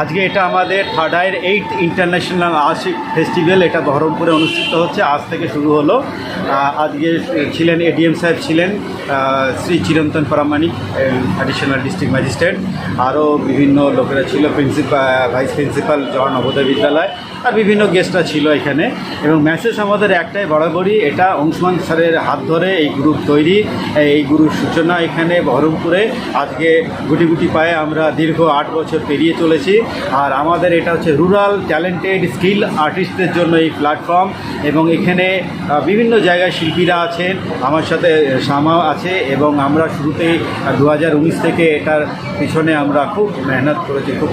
আজকে এটা আমাদের থার্ড আইয়ের 8th ইন্টারন্যাশনাল আর্ট ফেস্টিভ্যাল, এটা বহরমপুরে অনুষ্ঠিত হচ্ছে, আজ থেকে শুরু হলো। আজকে ছিলেন এডিএম সাহেব, ছিলেন শ্রী চিরন্তন প্রামাণিক, অ্যাডিশনাল ডিস্ট্রিক্ট ম্যাজিস্ট্রেট, আরও বিভিন্ন লোকেরা ছিল, ভাইস প্রিন্সিপাল জওয়াহর নবোদয় বিদ্যালয়, আর বিভিন্ন গেস্টরা ছিল এখানে। এবং মেসেজ আমাদের একটাই বরাবরই, এটা অংশুমান স্যারের হাত ধরে এই গ্রুপ তৈরি, এই গ্রুপ সূচনা এখানে বহরমপুরে। আজকে গুটি গুটি পায়ে আমরা দীর্ঘ 8 বছর পেরিয়ে চলেছি। আর আমাদের এটা হচ্ছে রুরাল ট্যালেন্টেড স্কিল আর্টিস্টদের জন্য এই প্ল্যাটফর্ম। এবং এখানে বিভিন্ন জায়গায় শিল্পীরা আছেন, আমার সাথে শামা আছে। এবং আমরা শুরুতেই 2019 থেকে এটার পিছনে আমরা খুব মেহনত করেছি, খুব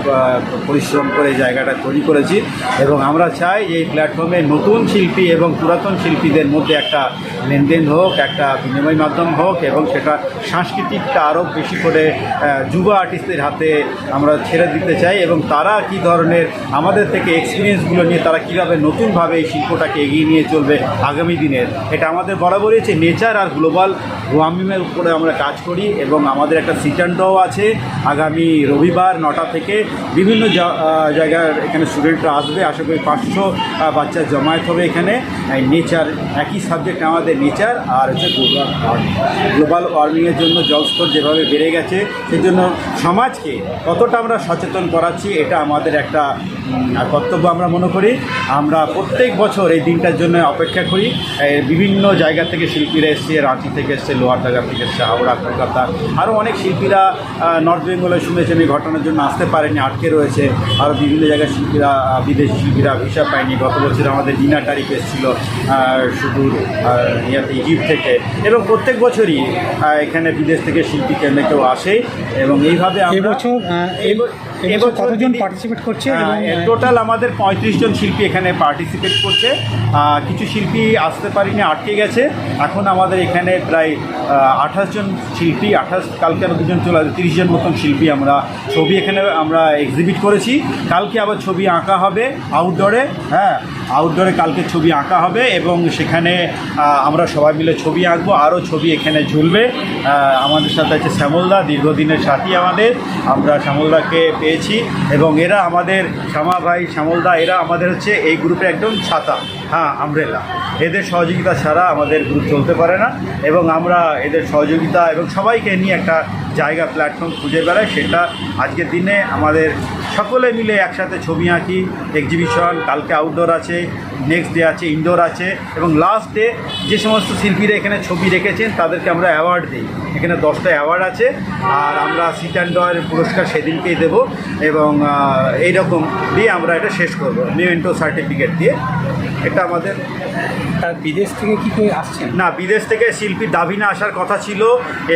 পরিশ্রম করে জায়গাটা তৈরি করেছি। এবং আমরা চাই এই প্ল্যাটফর্মে নতুন শিল্পী এবং পুরাতন শিল্পীদের মধ্যে একটা লেনদেন হোক, একটা বিনিময় মাধ্যম হোক, এবং সেটা সাংস্কৃতিকটা আরও বেশি করে যুব আর্টিস্টদের হাতে আমরা ছেড়ে দিতে চাই। এবং তারা কি ধরনের আমাদের থেকে এক্সপিরিয়েন্সগুলো নিয়ে তারা কীভাবে নতুনভাবে এই শিল্পটাকে এগিয়ে নিয়ে চলবে আগামী দিনের, এটা আমাদের বরাবরই হচ্ছে নেচার আর গ্লোবাল ওয়ার্মিংয়ের উপরে আমরা কাজ করি। এবং আমাদের একটা সিট অ্যান্ড ড্রও আছে আগামী রবিবার 9টা থেকে। বিভিন্ন জায়গার এখানে স্টুডেন্টরা আসবে, আশা করি 500 বাচ্চা জমায়েত হবে এখানে। নেচার, একই সাবজেক্ট আমাদের নেচার আর হচ্ছে গ্লোবাল ওয়ার্মিংয়ের জন্য জলস্তর যেভাবে বেড়ে গেছে, সেই জন্য সমাজকে কতটা আমরা সচেতন করাচ্ছি, এটা আমাদের একটা কর্তব্য আমরা মনে করি। আমরা প্রত্যেক বছর এই দিনটার জন্য অপেক্ষা করি। বিভিন্ন জায়গা থেকে শিল্পীরা এসছে, রাঁচি থেকে এসছে, লোহারডাঙ্গা থেকে এসছে, হাওড়া, কলকাতা, আরও অনেক শিল্পীরা নর্থ বেঙ্গলে শুনেছেন এই ঘটনার জন্য আসতে পারেনি, আটকে রয়েছে। আরও বিভিন্ন জায়গায় শিল্পীরা, বিদেশি শিল্পীরা ভিসা পায়নি। গত বছর আমাদের ডিনা তারিখ এসেছিল সুদূর ইজিপ্ট থেকে। এবং প্রত্যেক বছরই এখানে বিদেশ থেকে শিল্পী কেন্দ্রে কেউ আসে। এবং এইভাবে এবছর কতজন পার্টিসিপেট করছে? টোটাল আমাদের 35 জন শিল্পী এখানে পার্টিসিপেট করছে। কিছু শিল্পী আসতে পারিনি, আটকে গেছে। এখন আমাদের এখানে প্রায় 28 জন শিল্পী, কালকে আরও 2 জন চলে আসবে, 30 জন মতন শিল্পী। আমরা ছবি এখানে আমরা এক্সিবিট করেছি। কালকে আবার ছবি আঁকা হবে আউটডোরে, আউটডোরে কালকে ছবি আঁকা হবে। এবং সেখানে আমরা সবাই মিলে ছবি আঁকবো, আরও ছবি এখানে ঝুলবে। আমাদের সাথে আছে শ্যামলদা, দীর্ঘদিনের সাথী আমাদের, আমরা শ্যামলদাকে পেয়েছি। এবং এরা আমাদের শ্যামা ভাই, শ্যামলদা, এরা আমাদের হচ্ছে এই গ্রুপে একদম ছাতা, আমব্রেলা। এদের সহযোগিতা ছাড়া আমাদের গ্রুপ চলতে পারে না। এবং আমরা এদের সহযোগিতা এবং সবাইকে নিয়ে একটা জায়গা, প্ল্যাটফর্ম খুঁজে বেড়াই। সেটা আজকের দিনে আমাদের সকলে মিলে একসাথে ছবি আঁকি, এক্সিবিশন, কালকে আউটডোর আছে, নেক্সট ডে আছে ইনডোর আছে। এবং লাস্ট ডে যে সমস্ত শিল্পীরা এখানে ছবি রেখেছেন তাদেরকে আমরা অ্যাওয়ার্ড দিই। এখানে 10টা অ্যাওয়ার্ড আছে, আর আমরা সিট অ্যান্ড ড্রয়ের পুরস্কার সেদিনকেই দেব। এবং এইরকম দিয়ে আমরা এটা শেষ করব, মেমেন্টো সার্টিফিকেট দিয়ে। এটা আমাদের। বিদেশ থেকে কি করে আসছেন? না, বিদেশ থেকে শিল্পী দাভিনা আসার কথা ছিল,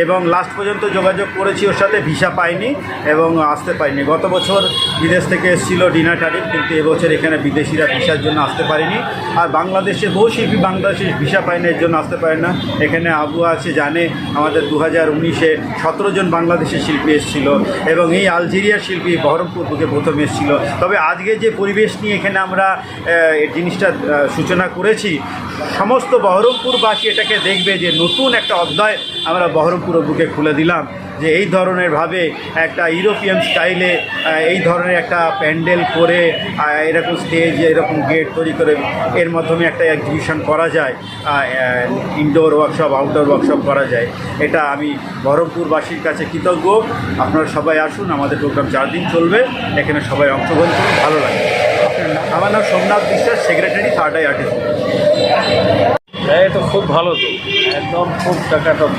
এবং লাস্ট পর্যন্ত যোগাযোগ করেছি ওর সাথে, ভিসা পাইনি এবং আসতে পারিনি। গত বছর বিদেশ থেকে এসেছিল ডিনা টারিফ, কিন্তু এবছর এখানে বিদেশিরা ভিসার জন্য আসতে পারেনি। আর বাংলাদেশে বহু শিল্পী বাংলাদেশে ভিসা পায়নি, এর জন্য আসতে পারে না। এখানে আবু আছে, জানে আমাদের 2019-এ 17 জন বাংলাদেশের শিল্পী এসেছিল। এবং এই আলজেরিয়ার শিল্পী বহরমপুর থেকে প্রথম এসেছিল। তবে আজকে যে পরিবেশ নিয়ে এখানে আমরা এই জিনিসটা সূচনা করেছি, সমস্ত বহরমপুরবাসী এটাকে দেখবে যে নতুন একটা অধ্যায় আমরা বহরমপুর বুকে খুলে দিলাম। যে এই ধরনের ভাবে একটা ইউরোপিয়ান স্টাইলে এই ধরনের একটা প্যান্ডেল করে, এরকম স্টেজ, এরকম গেট তৈরি করে এর মাধ্যমে একটা এক্সিবিশন করা যায়, ইনডোর ওয়ার্কশপ, আউটডোর ওয়ার্কশপ করা যায়। এটা আমি বহরমপুরবাসীর কাছে কৃতজ্ঞ। আপনারা সবাই আসুন, আমাদের প্রোগ্রাম 4 দিন চলবে, এখানে সবাই অংশগ্রহণ করুন, ভালো লাগে। আমার নাম সোমনাথ বিশ্বাস, সেক্রেটারি, থার্ড আই আর্টিস্ট। है तो खूब भालो तो एकदम खूब टकाटक।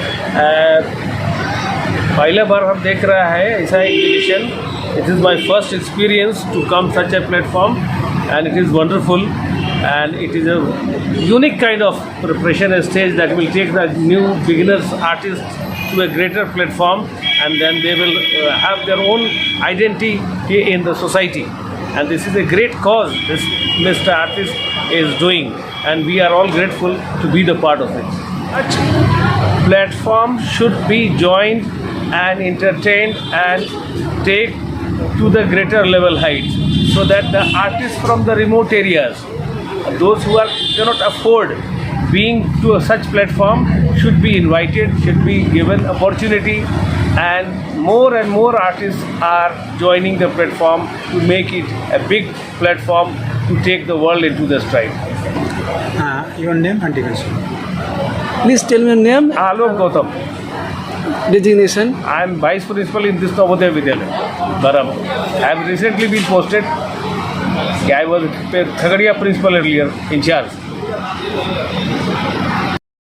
पहले बार हम देख रहा है ऐसा exhibition. It is my first experience to come such a platform and it is wonderful and it is a unique kind of preparation stage that will take the new beginners artists to a greater platform, and then they will have their own identity in the society. And this is a great cause this Mr. Artist is doing, and we are all grateful to be the part of it. Such platform should be joined and entertained and take to the greater level height, so that the artists from the remote areas, those who cannot afford being to such platform should be invited, should be given opportunity, and more artists are joining the platform to make it a big platform to take the world into the stride. Your name and designation. Please tell me your name, Alok Gautam. designation. I am vice principal in this Navodaya Vidyalaya, Baram. I have recently been posted. I was Khagadia principal earlier in charge.